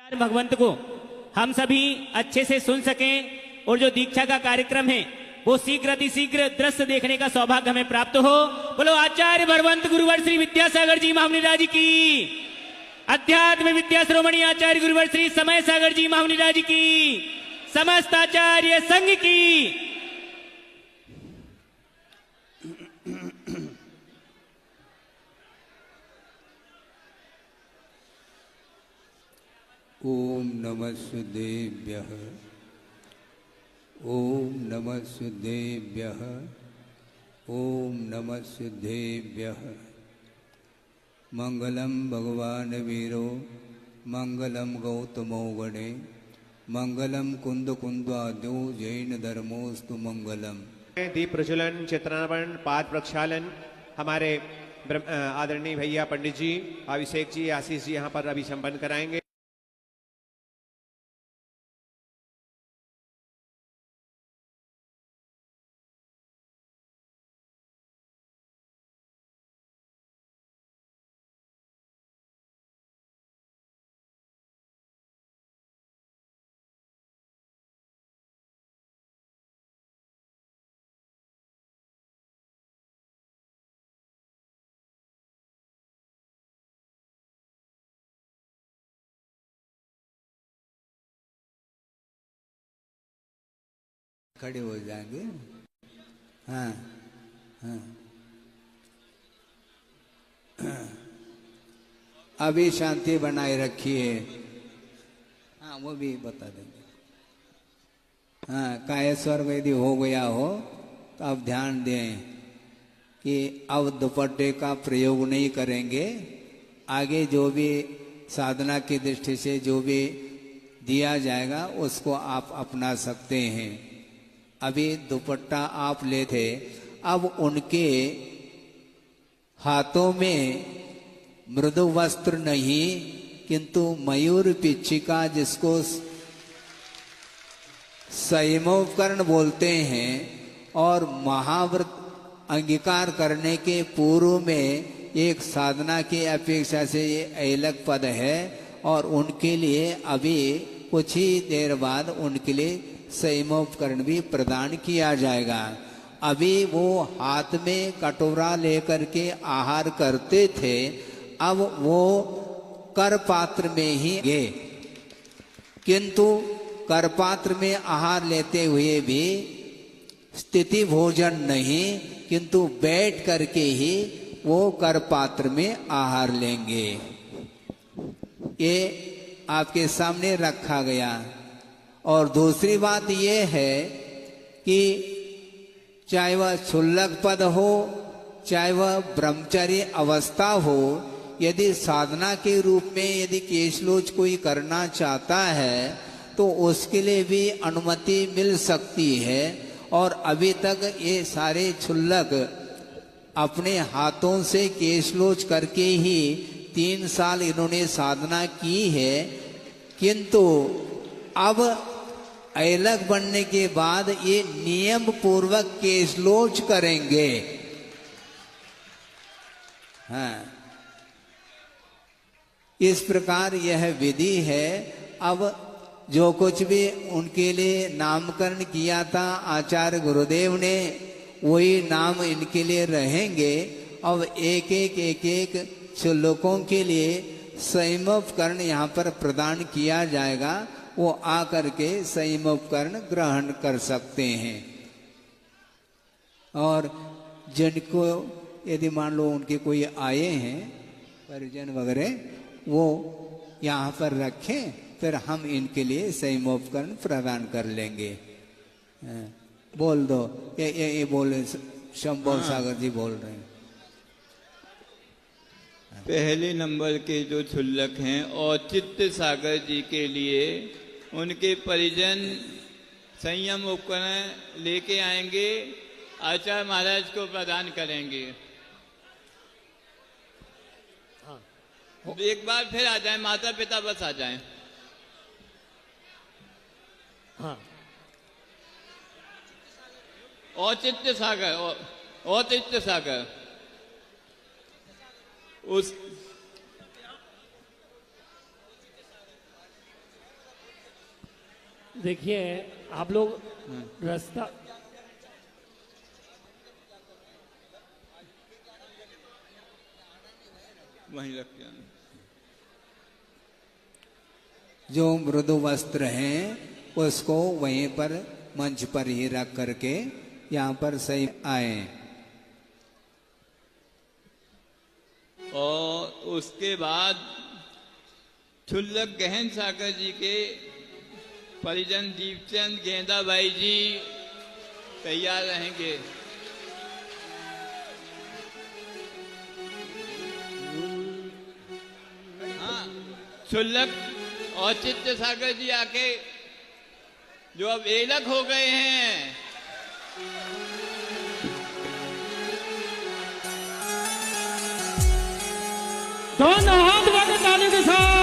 भगवंत को हम सभी अच्छे से सुन सकें और जो दीक्षा का कार्यक्रम है वो शीघ्र अतिशीघ्र दृश्य देखने का सौभाग्य हमें प्राप्त हो। बोलो आचार्य भगवंत गुरुवर श्री विद्यासागर जी महामुनिराज की, अध्यात्म विद्या श्रोमणी आचार्य गुरुवर श्री समय सागर जी महामुनिराज की, समस्त आचार्य संघ की। ओम नमः सुदेभ्यः, ओम नमः सुदेभ्यः, ओम नमः सुदेभ्यः। मंगलम भगवान वीरो, मंगलम गौतमो गणे, मंगलम कुंद कुंदाद्यो जैन धर्मोस्तु मंगलम। दीप प्रज्वलन, चित्रार्पण, पाद प्रक्षालन हमारे आदरणीय भैया पंडित जी अभिषेक जी आशीष जी यहाँ पर अभी संपन्न कराएंगे। खड़े हो जाएंगे। हाँ हाँ, अभी शांति बनाए रखिए। हाँ वो भी बता देंगे। हाँ कायस्वर यदि हो गया हो तो अब ध्यान दें कि अब दुपट्टे का प्रयोग नहीं करेंगे। आगे जो भी साधना की दृष्टि से जो भी दिया जाएगा उसको आप अपना सकते हैं। अभी दुपट्टा आप ले थे, अब उनके हाथों में मृदु वस्त्र नहीं किंतु मयूर पिच्छिका जिसको संयमोपकरण बोलते हैं और महाव्रत अंगीकार करने के पूर्व में एक साधना की अपेक्षा से ये अलग पद है और उनके लिए अभी कुछ ही देर बाद उनके लिए संयमोपकरण भी प्रदान किया जाएगा। अभी वो हाथ में कटोरा लेकर के आहार करते थे, अब वो कर पात्र में ही गए, किंतु कर पात्र में आहार लेते हुए भी स्थिति भोजन नहीं किंतु बैठ करके ही वो कर पात्र में आहार लेंगे। ये आपके सामने रखा गया। और दूसरी बात यह है कि चाहे वह क्षुल्लक पद हो चाहे वह ब्रह्मचर्य अवस्था हो, यदि साधना के रूप में यदि केशलोच कोई करना चाहता है तो उसके लिए भी अनुमति मिल सकती है। और अभी तक ये सारे क्षुल्लक अपने हाथों से केशलोच करके ही 3 साल इन्होंने साधना की है, किंतु अब अलग बनने के बाद ये नियम पूर्वक केशलोच करेंगे। हाँ, इस प्रकार यह विधि है। अब जो कुछ भी उनके लिए नामकरण किया था आचार्य गुरुदेव ने, वही नाम इनके लिए रहेंगे। अब एक एक श्लोकों के लिए संयमोपकरण यहाँ पर प्रदान किया जाएगा। वो आकर के संयमोपकरण ग्रहण कर सकते हैं। और जिनको यदि मान लो उनके कोई आए हैं परिजन वगैरह, वो यहाँ पर रखें, फिर हम इनके लिए संयमोपकरण प्रदान कर लेंगे। बोल दो, ये बोले शंभो सागर जी बोल रहे हैं। पहले नंबर के जो क्षुल्लक हैं औचित्य सागर जी के लिए उनके परिजन संयम उपकरण लेके आएंगे, आचार्य महाराज को प्रदान करेंगे। हाँ। एक बार फिर आ जाए, माता पिता बस आ जाएं। हाँ। औचित्य सागर, औचित्य सागर उस देखिए आप लोग रास्ता वहीं रख दिया। जो मृदु वस्त्र हैं उसको वहीं पर मंच पर ही रख करके यहाँ पर सही आए। और उसके बाद क्षुल्लक गहन सागर जी के परिजन दीपचंद गेंदाबाई जी तैयार रहेंगे। हाँ, क्षुल्लक और चित्त सागर जी आके जो अब एलक हो गए हैं, दोनों हाथ बांधे ताली के साथ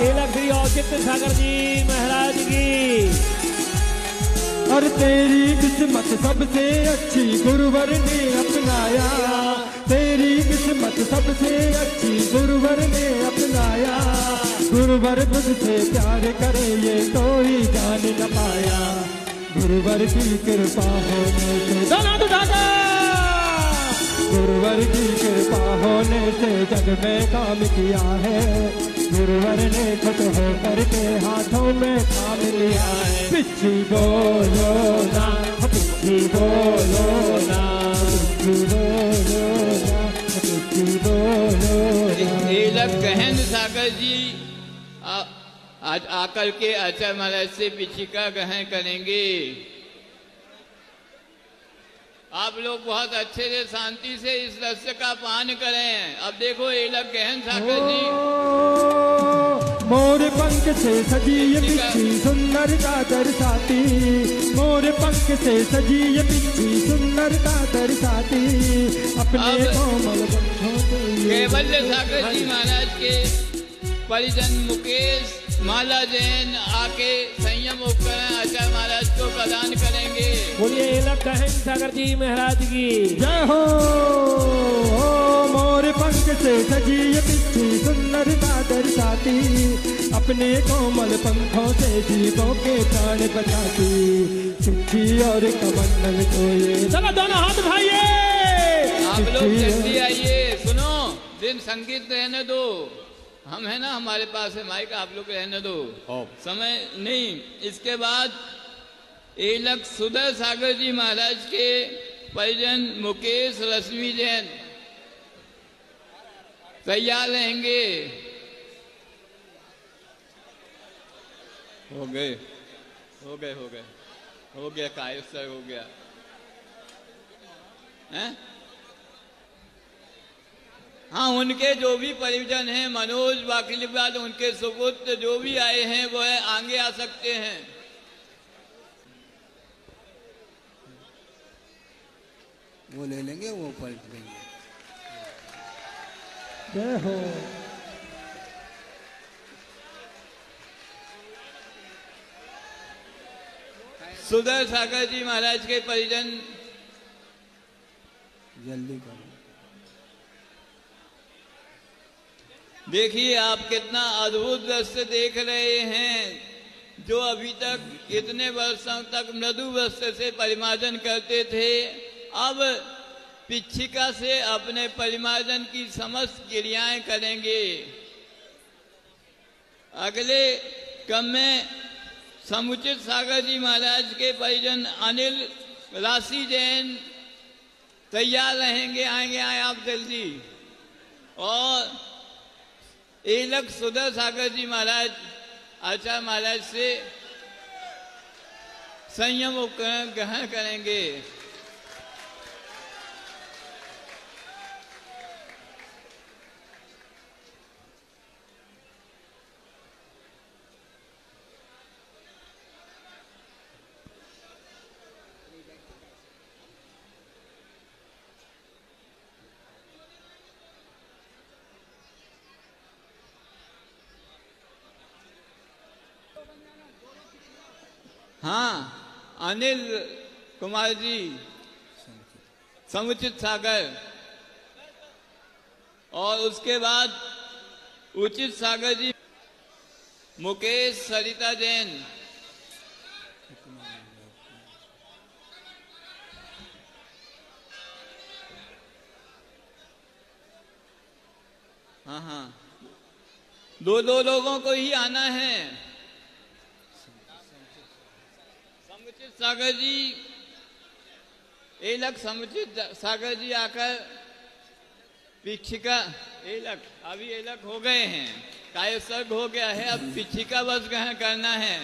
एलक श्री औचित्य सागर जी महाराज की। और तेरी किस्मत सबसे अच्छी गुरुवर ने अपनाया, तेरी किस्मत सबसे अच्छी गुरुवर ने अपनाया। गुरुवर तुझसे प्यार करे ये कोई जान न पाया, गुरुवर की कृपा होने से दोनों उठाकर गुरुवर की कृपा होने से जग में काम किया है। गुरुवर ने खुद हो करके हाथों में काम लिया है। पिछी बोलो ना, पिछी बोलो ना, पिछी बोलो ना, पिछी बोलो ना। एलक गहन सागर जी आज आकर के आचार्य महाराज से पिछिका ग्रहण करेंगे। आप लोग बहुत अच्छे से शांति से इस रस का पान करें। अब देखो एलक गहन सागर जी मोर पंख से सजी ये पिछी सुंदरता दर्शाती, मोर पंख से सजी ये पिछी सुंदरता दर्शाती। अपने कोमल बंधों से कैवल्य सागर जी महाराज के परिजन मुकेश माला जैन आके संयम उपकरण आचार्य महाराज को प्रदान करेंगे। बोलिए एलक गहन सागर जी महाराज की जय हो। मोर पंख से सजी ये पिछी सुंदरता दर्शाती, अपने कोमल पंखों से जीवों के प्राण बचाती। चिट्ठी और कमंडल को ये चलो दोनों हाथ उठाइए। आप लोग जल्दी आइए। सुनो, दिन संगीत रहने दो, हम है ना, हमारे पास है माइक, आप लोग रहने दो, समय नहीं। इसके बाद एलक सुदर सागर जी महाराज के परिजन मुकेश रश्मि जैन तैयार रहेंगे। हो गए हो गए हो गए हो गया, कायस्थ हो गया हैं? हाँ, उनके जो भी परिजन हैं, मनोज बाकी बाद उनके सुपुत्र जो भी आए हैं वो है आगे आ सकते हैं। वो ले लेंगे, वो पलट देंगे। जय हो। सुदर सागर जी महाराज के परिजन जल्दी करो। देखिए आप कितना अद्भुत दृश्य देख रहे हैं। जो अभी तक इतने वर्षों तक मृदु वस्त्र से परिमार्जन करते थे, अब पिछिका से अपने परिमार्जन की समस्त क्रियाएं करेंगे। अगले क्रम में समुचित सागर जी महाराज के परिजन अनिल राशि जैन तैयार रहेंगे, आएंगे, आए आप जल्दी। और एलक सुदर सागर जी महाराज आचार्य महाराज से संयम उपकरण ग्रहण करेंगे। हाँ, अनिल कुमार जी समुचित सागर, और उसके बाद उचित सागर जी मुकेश सरिता जैन हाँ हाँ, दो लोगों को ही आना है। समुचित सागर जी, एलक समुचित सागर जी आकर पिछिका एलक, अभी एलक हो गए हैं, कायसर्ग हो गया है, अब पिछिका वश ग्रहण करना है,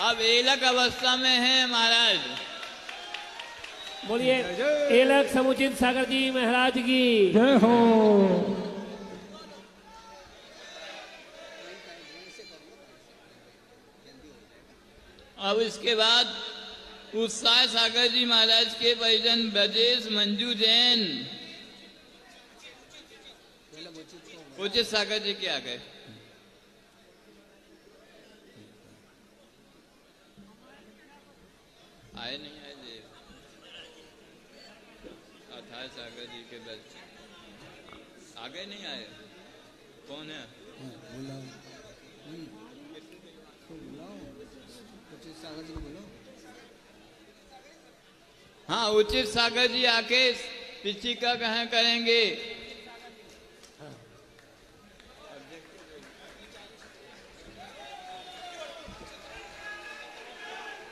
अब एलक अवस्था में है महाराज। बोलिए एलक समुचित सागर जी महाराज की जय हो। अब इसके बाद उत्साह सागर जी महाराज के परिजन ब्रजेश मंजू जैन उचित सागर जी के आ गए। आए नहीं आए जी, अथाय सागर जी के बच्चे आ गए, नहीं आए, कौन है? हाँ, उचित सागर जी आके पिछिका ग्रहण करेंगे।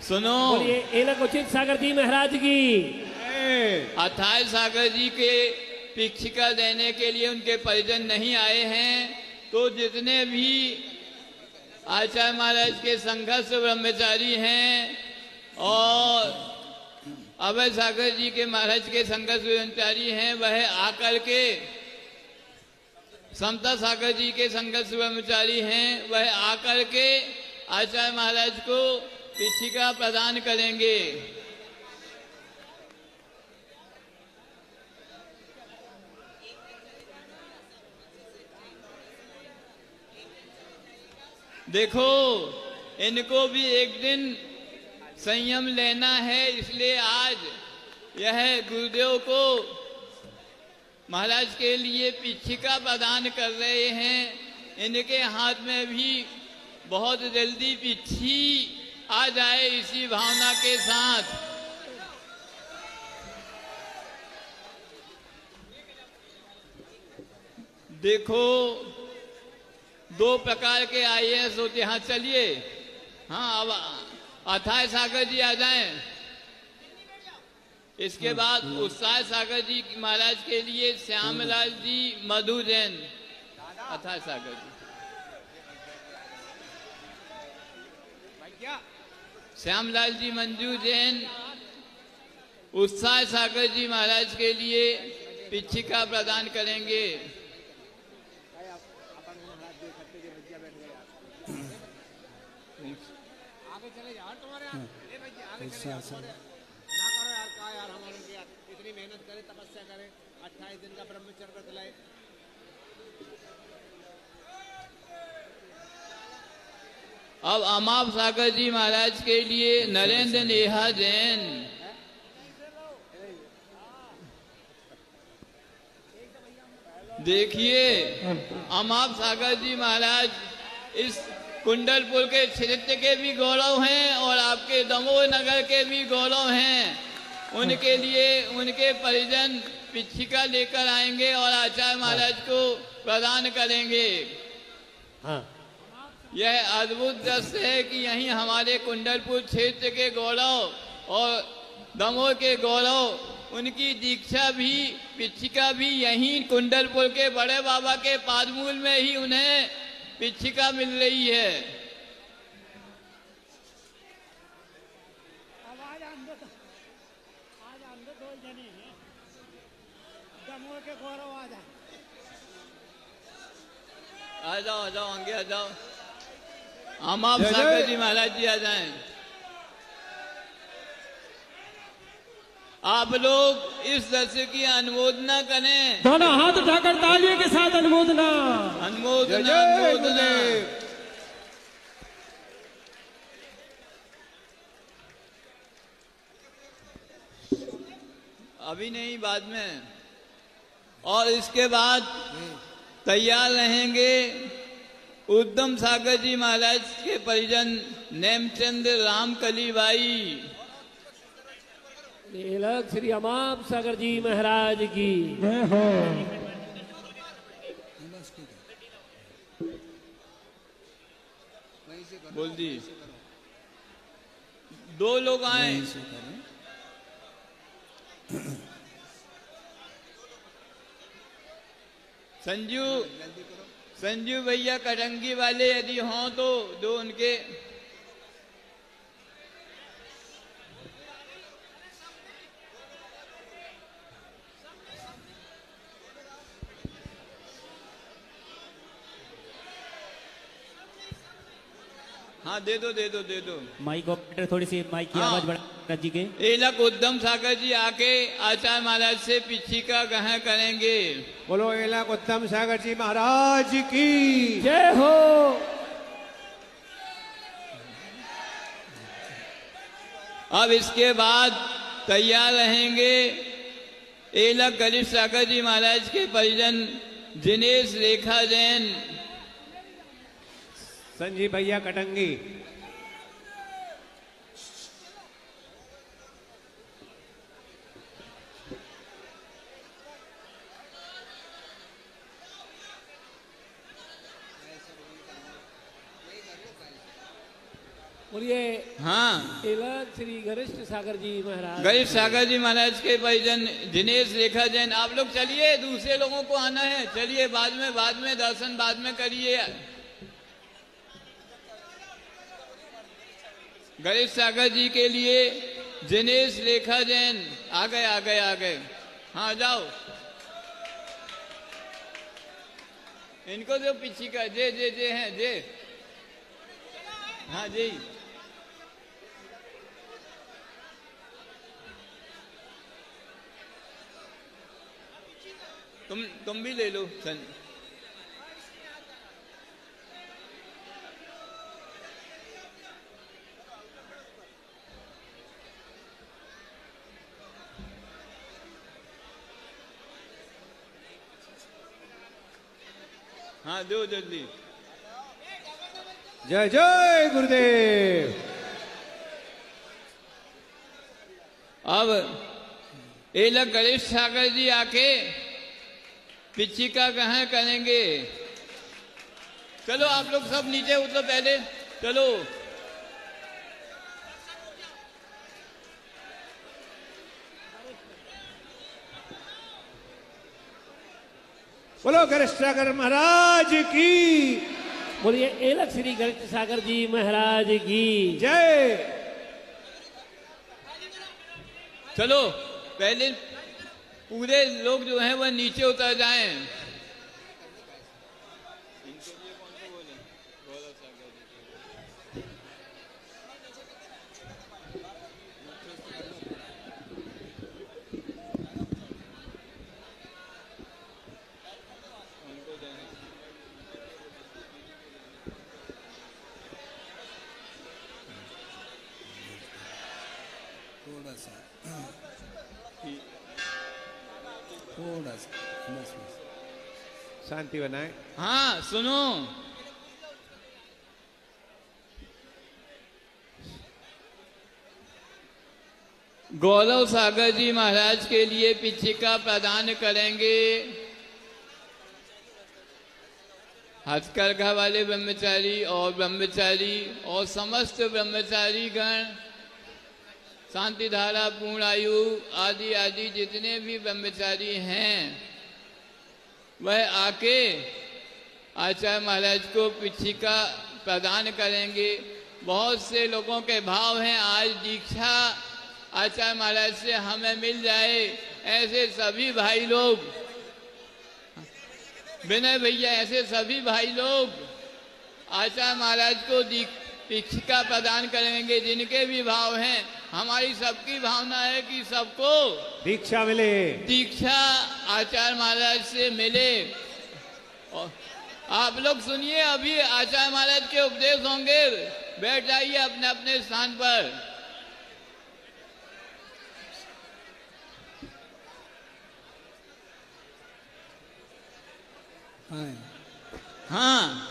सुनो, बोलिए एलक उचित सागर जी महाराज की। अथाय सागर जी के पिछिका देने के लिए उनके परिजन नहीं आए हैं, तो जितने भी आचार्य महाराज के संघर्ष ब्रह्मचारी हैं और अभय सागर जी के महाराज के संघर्ष ब्रह्मचारी हैं, वह आकर के समता सागर जी के संघर्ष ब्रह्मचारी हैं, वह आकर के आचार्य महाराज को पिछिका प्रदान करेंगे। देखो, इनको भी एक दिन संयम लेना है, इसलिए आज यह गुरुदेव को महाराज के लिए पिछिका प्रदान कर रहे हैं। इनके हाथ में भी बहुत जल्दी पिछी आ जाए, इसी भावना के साथ। देखो, दो प्रकार के IAS होते हैं। हाँ चलिए, हाँ अब अथाय सागर जी आ जाएं। इसके बाद उत्साह सागर जी महाराज के लिए श्यामलाल जी मधु जैन, अथाय सागर जी, श्यामलाल जी मंजू जैन उत्साह सागर जी महाराज के लिए पिछिका प्रदान करेंगे। इतनी मेहनत करे, तपस्या करे, 28 दिन का ब्रह्मचर्य व्रत लाए। अब अमाप सागर जी महाराज के लिए नरेंद्र नेहा जैन, देखिए अमाप सागर जी महाराज इस कुंडलपुर के क्षेत्र के भी गौरव हैं और आपके दमोह नगर के भी गौरव हैं। उनके लिए उनके परिजन पिछिका लेकर आएंगे और आचार्य महाराज को प्रदान करेंगे। हाँ, यह अद्भुत दृश्य है कि यहीं हमारे कुंडलपुर क्षेत्र के गौरव और दमोह के गौरव, उनकी दीक्षा भी, पिछिका भी यहीं कुंडलपुर के बड़े बाबा के पादमूल में ही उन्हें पिछिका मिल रही है। आ जाओ आगे आ जाओ। हम आप सागर जी महाराज जी आ जाएं। आप लोग इस दृश्य की अनुमोदना करें। दोनों हाथ उठाकर तालियों के साथ अनुमोदना। अनुमोदना अनुमोदना। अभी नहीं, बाद में। और इसके बाद तैयार रहेंगे उद्यम सागर जी महाराज के परिजन नेमचंद रामकली बाई। एलक श्री अमाप सागर जी महाराज की। जय हो। बोल दी। 2 लोग आए। संजू भैया कटंगी वाले यदि हों तो 2 उनके। हाँ दे दो। माइक ऑपरेटर थोड़ी सी माइक की हाँ। आवाज बढ़ा जी के। एलक उद्धम सागर जी आके आचार्य महाराज से पिछिका ग्रहण करेंगे। बोलो एलक उत्तम सागर जी महाराज की जय हो। अब इसके बाद तैयार रहेंगे एलक गरीब सागर जी महाराज के परिजन दिनेश रेखा जैन। संजीव भैया कटंगी। बोलिए हाँ एलक श्री गरिष्ठ सागर जी महाराज। गरीब सागर जी महाराज के परिजन दिनेश रेखा जैन। आप लोग चलिए, दूसरे लोगों को आना है। चलिए बाद में दर्शन बाद में करिए। गरीब सागर जी के लिए दिनेश रेखा जैन आ गए। हाँ जाओ, इनको जो पीछे का जे हैं जे। हाँ जी तुम भी ले लो सन। हाँ दो जल्दी। जय जय गुरुदेव। अब एलक गणेश सागर जी आके पिछिका ग्रहण करेंगे। चलो आप लोग सब नीचे उतरो पहले, चलो। बोलो गणेश सागर महाराज की बोलिए एलक श्री गरिष्ठ सागर जी महाराज की जय। चलो पहले पूरे लोग जो हैं वह नीचे उतर जाएं। थोड़ा सा बस। शांति बनाए। हाँ सुनो, गौरव सागर जी महाराज के लिए पिछिका प्रदान करेंगे हथकरघा वाले ब्रह्मचारी और समस्त ब्रह्मचारी गण, शांति धारा, पूर्ण आयु आदि आदि जितने भी ब्रह्मचारी हैं वह आके आचार्य महाराज को पिछिका प्रदान करेंगे। बहुत से लोगों के भाव हैं आज दीक्षा आचार्य महाराज से हमें मिल जाए, ऐसे सभी भाई लोग, विनय भैया, ऐसे सभी भाई लोग आचार्य महाराज को पिछिका प्रदान करेंगे। जिनके भी भाव हैं, हमारी सबकी भावना है कि सबको दीक्षा मिले, दीक्षा आचार्य महाराज से मिले। और आप लोग सुनिए, अभी आचार्य महाराज के उपदेश होंगे। बैठ जाइए अपने अपने स्थान पर। हाँ,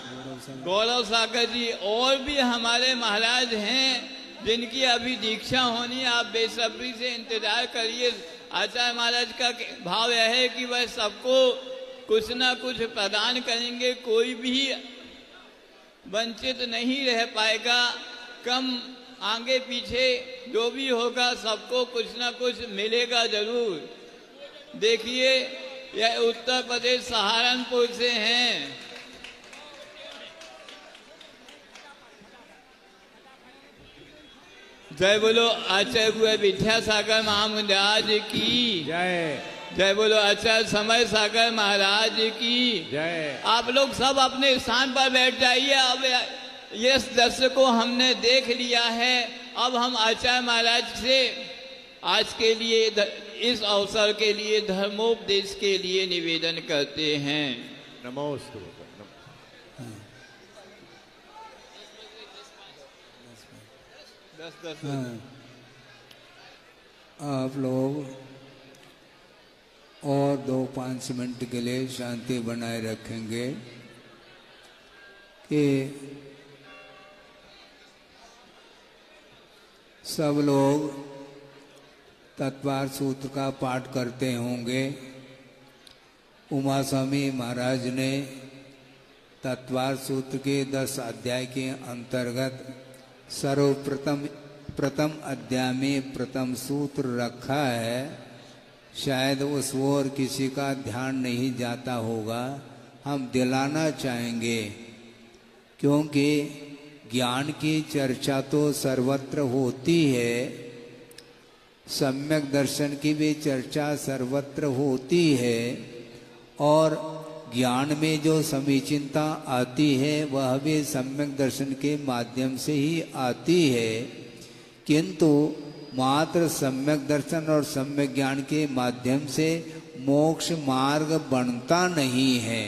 गौरव सागर जी और भी हमारे महाराज हैं जिनकी अभी दीक्षा होनी है। आप बेसब्री से इंतजार करिए। आचार्य महाराज का भाव यह है कि वह सबको कुछ ना कुछ प्रदान करेंगे। कोई भी वंचित नहीं रह पाएगा। कम आगे पीछे जो भी होगा सबको कुछ ना कुछ मिलेगा जरूर। देखिए यह उत्तर प्रदेश सहारनपुर से हैं। जय बोलो आचार्य गुरु विद्यासागर महाराज की जय। जय बोलो आचार्य समय सागर महाराज की जय। आप लोग सब अपने स्थान पर बैठ जाइए। अब ये दृश्य को हमने देख लिया है। अब हम आचार्य महाराज से आज के लिए इस अवसर के लिए धर्मोपदेश के लिए निवेदन करते हैं। नमोस्तु। आप लोग और 2-5 मिनट के लिए शांति बनाए रखेंगे कि सब लोग तत्वार सूत्र का पाठ करते होंगे। उमा स्वामी महाराज ने तत्वार सूत्र के 10 अध्याय के अंतर्गत प्रथम अध्याय में प्रथम सूत्र रखा है। शायद उस ओर किसी का ध्यान नहीं जाता होगा, हम दिलाना चाहेंगे, क्योंकि ज्ञान की चर्चा तो सर्वत्र होती है, सम्यक दर्शन की भी चर्चा सर्वत्र होती है, और ज्ञान में जो समीचीनता आती है वह भी सम्यक दर्शन के माध्यम से ही आती है। किंतु मात्र सम्यक दर्शन और सम्यक ज्ञान के माध्यम से मोक्ष मार्ग बनता नहीं है।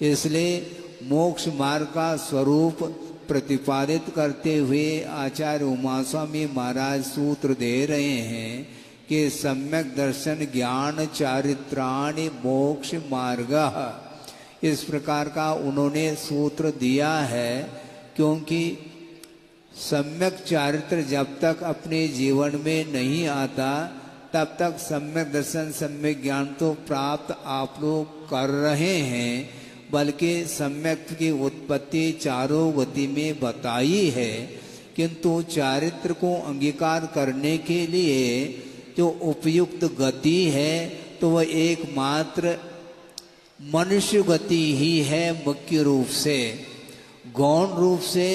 इसलिए मोक्ष मार्ग का स्वरूप प्रतिपादित करते हुए आचार्य उमा स्वामी महाराज सूत्र दे रहे हैं कि सम्यक दर्शन ज्ञान चारित्राणि मोक्ष मार्ग। इस प्रकार का उन्होंने सूत्र दिया है, क्योंकि सम्यक चारित्र जब तक अपने जीवन में नहीं आता तब तक सम्यक दर्शन सम्यक ज्ञान तो प्राप्त आप लोग कर रहे हैं, बल्कि सम्यक की उत्पत्ति चारों गति में बताई है। किंतु चारित्र को अंगीकार करने के लिए जो उपयुक्त गति है तो वह एकमात्र मनुष्य गति ही है। मुख्य रूप से गौण रूप से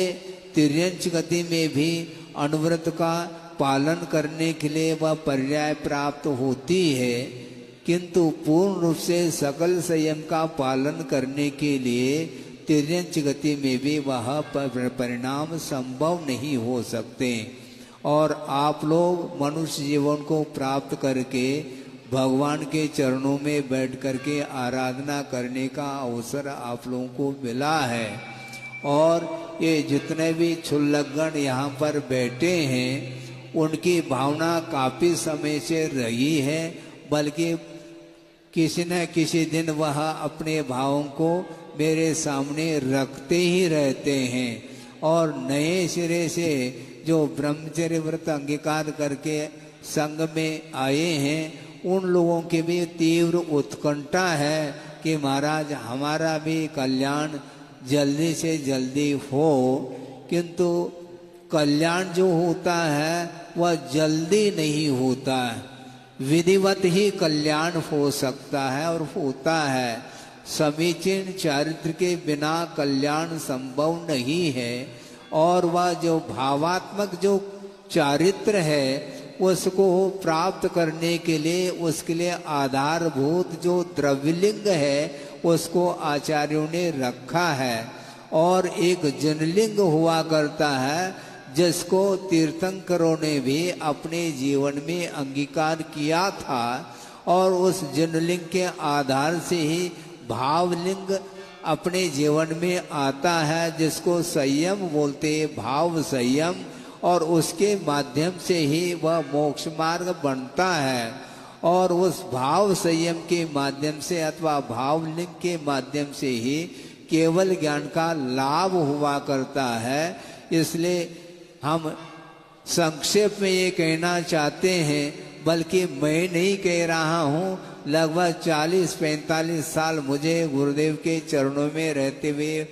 तिर्यंच गति में भी अनुव्रत का पालन करने के लिए वह पर्याय प्राप्त होती है, किंतु पूर्ण रूप से सकल संयम का पालन करने के लिए तिर्यंच गति में भी वह परिणाम संभव नहीं हो सकते। और आप लोग मनुष्य जीवन को प्राप्त करके भगवान के चरणों में बैठ करके आराधना करने का अवसर आप लोगों को मिला है। और ये जितने भी क्षुल्लकगण यहाँ पर बैठे हैं उनकी भावना काफ़ी समय से रही है, बल्कि किसी न किसी दिन वह अपने भावों को मेरे सामने रखते ही रहते हैं। और नए सिरे से जो ब्रह्मचर्य व्रत अंगीकार करके संग में आए हैं उन लोगों की भी तीव्र उत्कंठा है कि महाराज हमारा भी कल्याण जल्दी से जल्दी हो। किंतु कल्याण जो होता है वह जल्दी नहीं होता है, विधिवत ही कल्याण हो सकता है और होता है। समीचीन चारित्र के बिना कल्याण संभव नहीं है। और वह जो भावात्मक जो चारित्र है उसको प्राप्त करने के लिए उसके लिए आधारभूत जो द्रव्यलिंग है उसको आचार्यों ने रखा है। और एक जनलिंग हुआ करता है जिसको तीर्थंकरों ने भी अपने जीवन में अंगीकार किया था, और उस जनलिंग के आधार से ही भावलिंग अपने जीवन में आता है, जिसको संयम बोलते भाव संयम, और उसके माध्यम से ही वह मोक्ष मार्ग बनता है। और उस भाव संयम के माध्यम से अथवा भावलिंग के माध्यम से ही केवल ज्ञान का लाभ हुआ करता है। इसलिए हम संक्षेप में ये कहना चाहते हैं, बल्कि मैं नहीं कह रहा हूँ, लगभग 40-45 साल मुझे गुरुदेव के चरणों में रहते हुए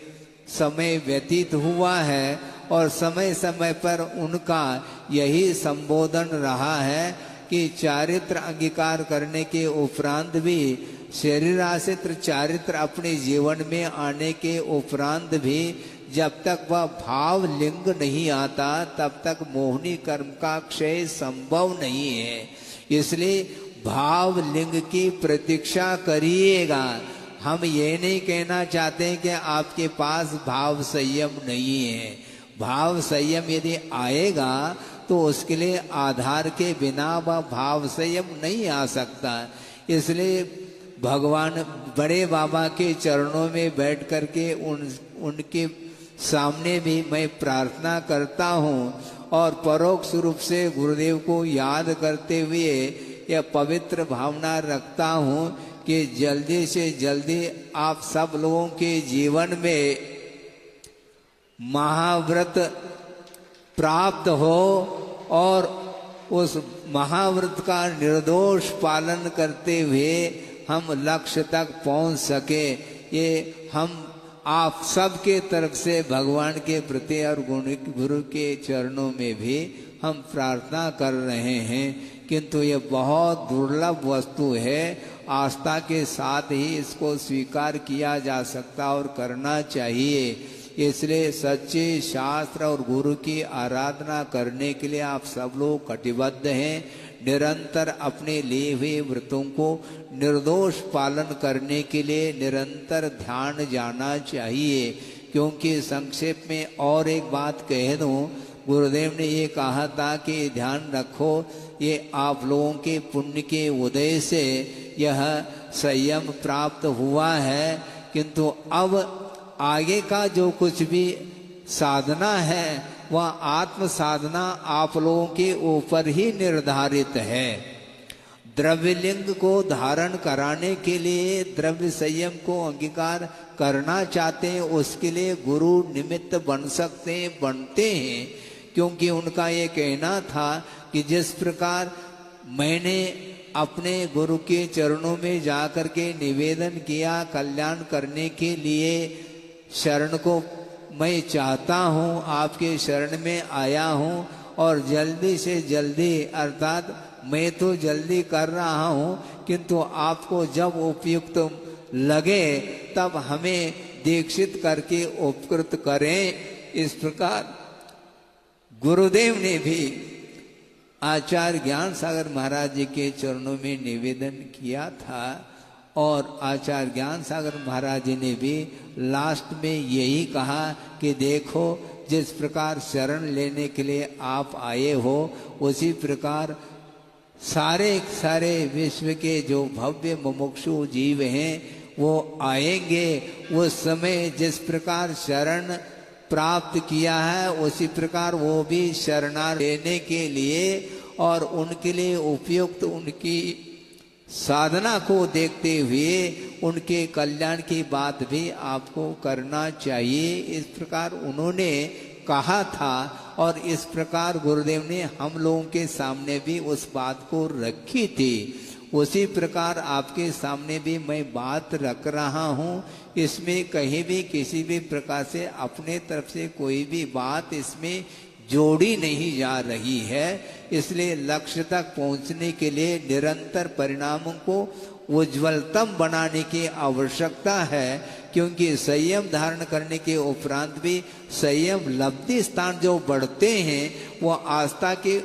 समय व्यतीत हुआ है और समय समय पर उनका यही संबोधन रहा है कि चारित्र अंगीकार करने के उपरांत भी, शरीराश्रित चारित्र अपने जीवन में आने के उपरांत भी जब तक वह भाव लिंग नहीं आता तब तक मोहनी कर्म का क्षय संभव नहीं है। इसलिए भाव लिंग की प्रतीक्षा करिएगा। हम ये नहीं कहना चाहते कि आपके पास भाव संयम नहीं है। भाव संयम यदि आएगा तो उसके लिए आधार के बिना वह भाव संयम नहीं आ सकता। इसलिए भगवान बड़े बाबा के चरणों में बैठ करके उनके सामने भी मैं प्रार्थना करता हूँ और परोक्ष रूप से गुरुदेव को याद करते हुए यह पवित्र भावना रखता हूँ कि जल्दी से जल्दी आप सब लोगों के जीवन में महाव्रत प्राप्त हो और उस महाव्रत का निर्दोष पालन करते हुए हम लक्ष्य तक पहुंच सके। ये हम आप सबके तरफ से भगवान के प्रति और गुरु के चरणों में भी हम प्रार्थना कर रहे हैं। किंतु ये बहुत दुर्लभ वस्तु है, आस्था के साथ ही इसको स्वीकार किया जा सकता और करना चाहिए। इसलिए सच्चे शास्त्र और गुरु की आराधना करने के लिए आप सब लोग कटिबद्ध हैं। निरंतर अपने लिए हुए व्रतों को निर्दोष पालन करने के लिए निरंतर ध्यान जाना चाहिए। क्योंकि संक्षेप में और एक बात कह दूं, गुरुदेव ने ये कहा था कि ध्यान रखो, ये आप लोगों के पुण्य के उदय से यह संयम प्राप्त हुआ है, किंतु अब आगे का जो कुछ भी साधना है वह आत्म साधना आप लोगों के ऊपर ही निर्धारित है। द्रव्यलिंग को धारण कराने के लिए द्रव्य संयम को अंगीकार करना चाहते हैं, उसके लिए गुरु निमित्त बन सकते हैं, बनते हैं। क्योंकि उनका ये कहना था कि जिस प्रकार मैंने अपने गुरु के चरणों में जाकर के निवेदन किया कल्याण करने के लिए, शरण को मैं चाहता हूँ, आपके शरण में आया हूँ और जल्दी से जल्दी, अर्थात मैं तो जल्दी कर रहा हूँ किंतु आपको जब उपयुक्त लगे तब हमें दीक्षित करके उपकृत करें। इस प्रकार गुरुदेव ने भी आचार्य ज्ञान सागर महाराज जी के चरणों में निवेदन किया था और आचार्य ज्ञान सागर महाराज जी ने भी लास्ट में यही कहा कि देखो, जिस प्रकार शरण लेने के लिए आप आए हो उसी प्रकार सारे विश्व के जो भव्य मुमुक्षु जीव हैं वो आएंगे। उस समय जिस प्रकार शरण प्राप्त किया है उसी प्रकार वो भी शरणा लेने के लिए और उनके लिए उपयुक्त उनकी साधना को देखते हुए उनके कल्याण की बात भी आपको करना चाहिए। इस प्रकार उन्होंने कहा था और इस प्रकार गुरुदेव ने हम लोगों के सामने भी उस बात को रखी थी। उसी प्रकार आपके सामने भी मैं बात रख रहा हूँ। इसमें कहीं भी किसी भी प्रकार से अपने तरफ से कोई भी बात इसमें जोड़ी नहीं जा रही है। इसलिए लक्ष्य तक पहुंचने के लिए निरंतर परिणामों को उज्ज्वलतम बनाने की आवश्यकता है। क्योंकि संयम धारण करने के उपरांत भी संयम लब्धि स्थान जो बढ़ते हैं वो आस्था के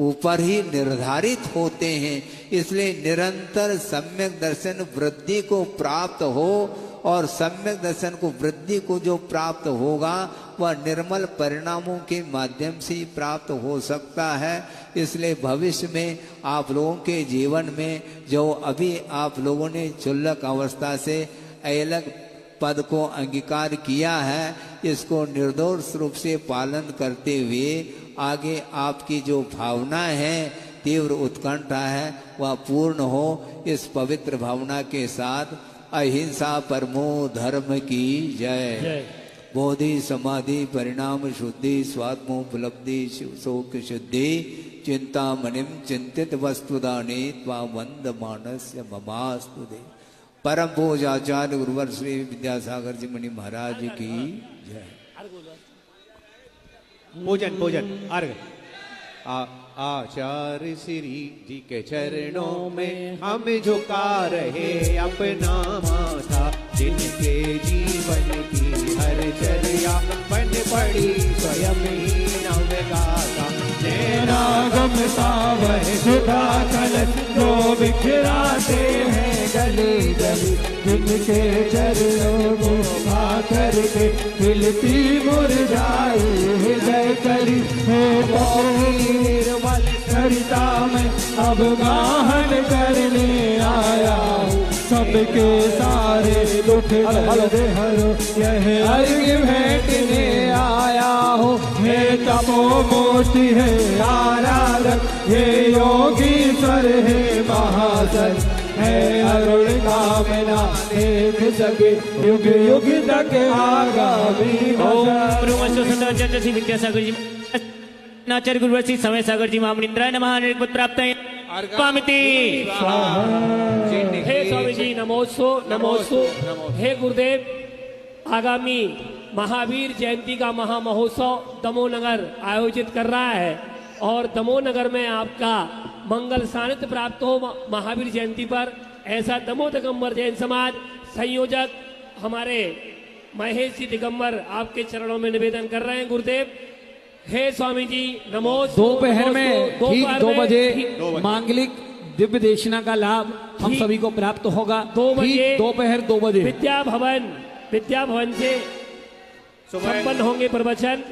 ऊपर ही निर्धारित होते हैं। इसलिए निरंतर सम्यक दर्शन वृद्धि को प्राप्त हो और सम्यक दर्शन को वृद्धि को जो प्राप्त होगा वह निर्मल परिणामों के माध्यम से ही प्राप्त हो सकता है। इसलिए भविष्य में आप लोगों के जीवन में जो अभी आप लोगों ने क्षुल्लक अवस्था से अलग पद को अंगीकार किया है, इसको निर्दोष रूप से पालन करते हुए आगे आपकी जो भावना है, तीव्र उत्कंठा है, वह पूर्ण हो। इस पवित्र भावना के साथ अहिंसा परमो धर्म की जय। बोधि समाधि परिणाम शुद्धि स्वात्मोपलब्धि शोक शुद्धि चिंतामणिम चिंतित वस्तुदाने त्वा वंद मानस्य ममास्तु दे। परम पूज्य आचार्य गुरुवर श्री विद्यासागर जी मुनि महाराज की जय। पूजन पूजन अर्घ। आचार्य श्री जी के चरणों में हम झुका रहे अपना माथा, जिनके जीवन की हर चर्या बन पड़ी स्वयं ही नवगाता। नागम सावर सुधा कलश जो बिखराते हैं गली गली, जिनके चरणों को आकर के खिलती मुरझाई हृदय कली। हे निर्मल सरिता में अब गाहन करने आया हूँ, सबके सारे दुख दर्द हरो यह अर्घ्य भेंटने आया हूँ। हे तपोमूर्ति है आराधक, हे योगीश्वर है महासन, है अरुण कामना देख सके युग युग तक आगामी ओम श्री विद्यासागर जी आचार्य गुरुवर श्री समय सागर जी महामनिंद्राय नमः। निर्पद प्राप्त है स्वामिति। हे स्वामी जी नमोस्तु नमोस्तु। हे गुरुदेव, आगामी महावीर जयंती का महामहोत्सव दमोनगर आयोजित कर रहा है और दमोनगर में आपका मंगल सानिध्य प्राप्त हो महावीर जयंती पर, ऐसा दमो दिगंबर जैन समाज संयोजक हमारे महेश जी दिगंबर आपके चरणों में निवेदन कर रहे हैं गुरुदेव। हे स्वामी जी नमोस्तु। दोपहर में ठीक 2 बजे मांगलिक दिव्य देशना का लाभ हम सभी को प्राप्त होगा। 2 बजे दोपहर 2 बजे विद्या भवन से संपन्न होंगे प्रवचन।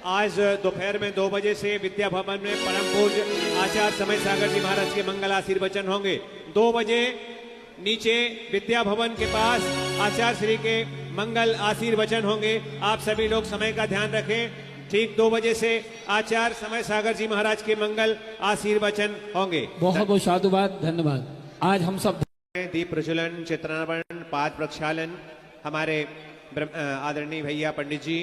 आज दोपहर में 2 बजे से विद्या भवन में परम पूज्य आचार्य समय सागर जी महाराज के मंगल आशीर्वचन होंगे। 2 बजे नीचे विद्या भवन के पास आचार्य श्री के मंगल आशीर्वचन होंगे। आप सभी लोग समय का ध्यान रखें। ठीक 2 बजे से आचार्य समय सागर जी महाराज के मंगल आशीर्वचन होंगे। बहुत बहुत साधुवाद, धन्यवाद। आज हम सब दीप प्रज्वलन, चित्रार्पण, पाद प्रक्षालन हमारे आदरणीय भैया पंडित जी